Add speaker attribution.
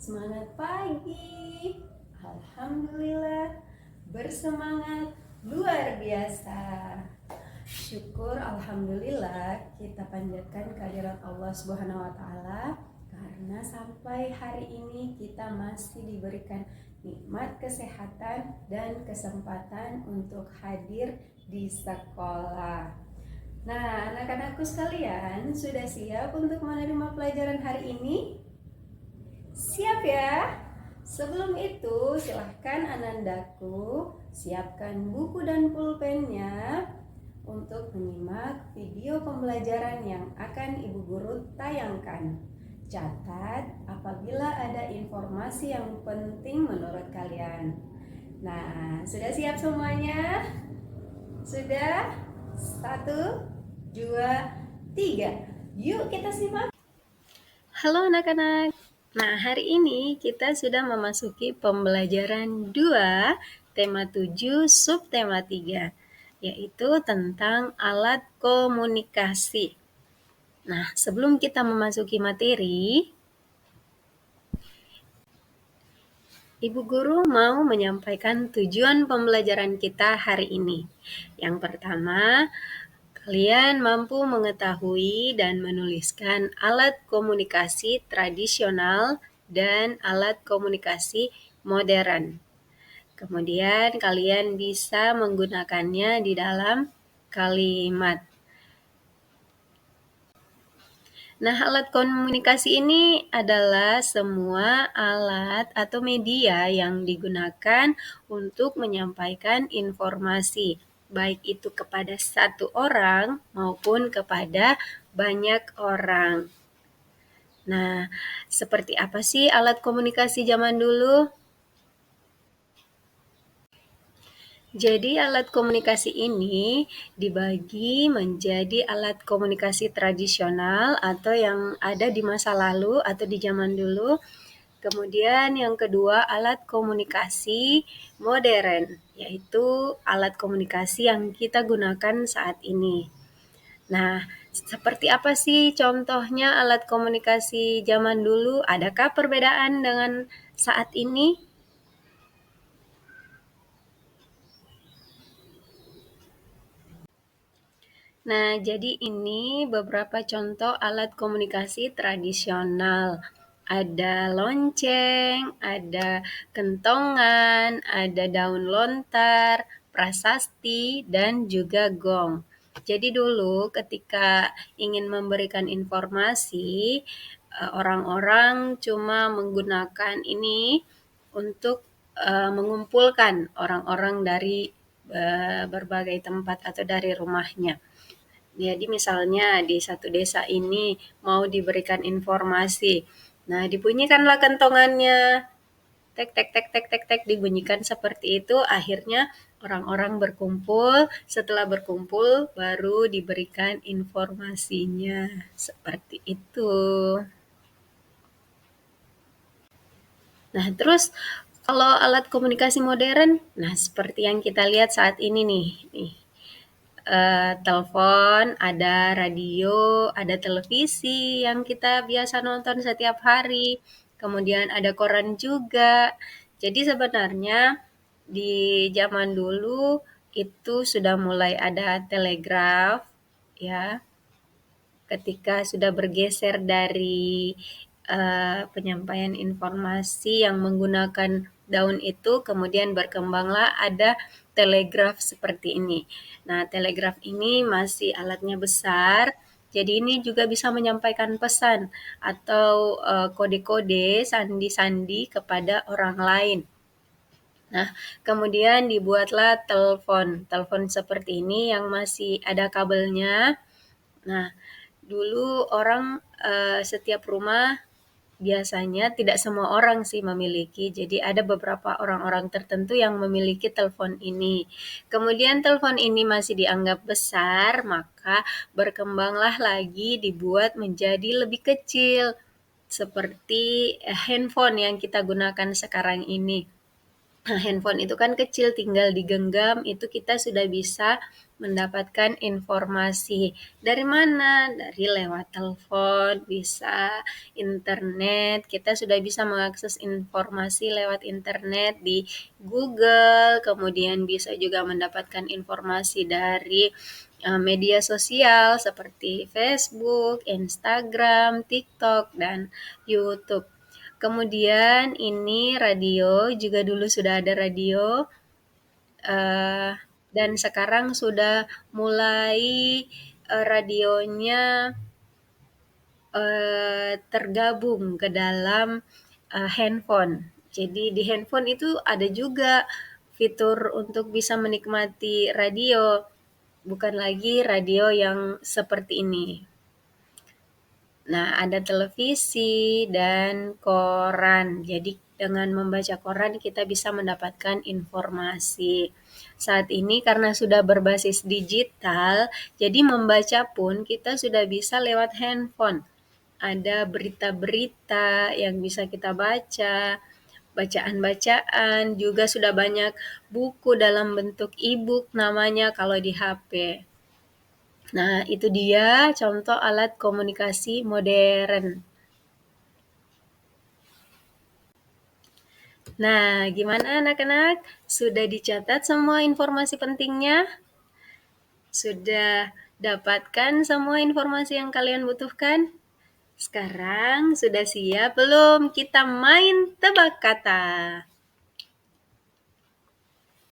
Speaker 1: Semangat pagi. Alhamdulillah, bersemangat luar biasa. Syukur alhamdulillah kita panjatkan kehadirat Allah Subhanahu wa taala karena sampai hari ini kita masih diberikan nikmat kesehatan dan kesempatan untuk hadir di sekolah. Nah, anak-anakku sekalian, sudah siap untuk menerima pelajaran hari ini? Siap ya? Sebelum itu, silahkan Anandaku siapkan buku dan pulpennya untuk menyimak video pembelajaran yang akan Ibu Guru tayangkan. Catat apabila ada informasi yang penting menurut kalian. Nah, sudah siap semuanya? Sudah? 1, 2, 3. Yuk kita simak. Halo anak-anak. Nah, hari ini kita sudah memasuki pembelajaran 2, tema 7, subtema 3, yaitu tentang alat komunikasi. Nah, sebelum kita memasuki materi, Ibu Guru mau menyampaikan tujuan pembelajaran kita hari ini. Yang pertama, kalian mampu mengetahui dan menuliskan alat komunikasi tradisional dan alat komunikasi modern. Kemudian kalian bisa menggunakannya di dalam kalimat. Nah, alat komunikasi ini adalah semua alat atau media yang digunakan untuk menyampaikan informasi, baik itu kepada satu orang maupun kepada banyak orang. Nah, seperti apa sih alat komunikasi zaman dulu? Jadi alat komunikasi ini dibagi menjadi alat komunikasi tradisional atau yang ada di masa lalu atau di zaman dulu. Kemudian yang kedua alat komunikasi modern, yaitu alat komunikasi yang kita gunakan saat ini. Nah, seperti apa sih contohnya alat komunikasi zaman dulu? Adakah perbedaan dengan saat ini? Nah, jadi ini beberapa contoh alat komunikasi tradisional. Ada lonceng, ada kentongan, ada daun lontar, prasasti, dan juga gong. Jadi dulu ketika ingin memberikan informasi, orang-orang cuma menggunakan ini untuk mengumpulkan orang-orang dari berbagai tempat atau dari rumahnya. Jadi misalnya di satu desa ini mau diberikan informasi. Nah, dibunyikanlah kentongannya. Tek tek tek tek tek tek dibunyikan seperti itu, akhirnya orang-orang berkumpul, setelah berkumpul baru diberikan informasinya. Seperti itu. Nah, terus kalau alat komunikasi modern, nah seperti yang kita lihat saat ini nih telepon, ada radio, ada televisi yang kita biasa nonton setiap hari, kemudian ada koran juga. Jadi sebenarnya di zaman dulu itu sudah mulai ada telegraf, ya, ketika sudah bergeser dari penyampaian informasi yang menggunakan daun itu, kemudian berkembanglah ada telegraf seperti ini. Nah, telegraf ini masih alatnya besar, jadi ini juga bisa menyampaikan pesan atau kode-kode, sandi-sandi kepada orang lain. Nah, kemudian dibuatlah telepon. Telepon seperti ini yang masih ada kabelnya. Nah, dulu orang setiap rumah biasanya tidak semua orang sih memiliki, jadi ada beberapa orang-orang tertentu yang memiliki telepon ini. Kemudian telepon ini masih dianggap besar, maka berkembanglah lagi dibuat menjadi lebih kecil, seperti handphone yang kita gunakan sekarang ini. Nah, handphone itu kan kecil, tinggal digenggam, itu kita sudah bisa mendapatkan informasi. Dari mana? Dari lewat telepon, bisa internet, kita sudah bisa mengakses informasi lewat internet di Google, kemudian bisa juga mendapatkan informasi dari media sosial seperti Facebook, Instagram, TikTok, dan YouTube. Kemudian ini radio, juga dulu sudah ada radio, uh, dan sekarang sudah mulai radionya tergabung ke dalam handphone. Jadi di handphone itu ada juga fitur untuk bisa menikmati radio, bukan lagi radio yang seperti ini. Nah, ada televisi dan koran. Jadi dengan membaca koran kita bisa mendapatkan informasi. Saat ini karena sudah berbasis digital, jadi membaca pun kita sudah bisa lewat handphone. Ada berita-berita yang bisa kita baca, bacaan-bacaan, juga sudah banyak buku dalam bentuk e-book namanya kalau di HP. Nah, itu dia contoh alat komunikasi modern. Nah, gimana anak-anak? Sudah dicatat semua informasi pentingnya? Sudah dapatkan semua informasi yang kalian butuhkan? Sekarang sudah siap belum kita main tebak kata?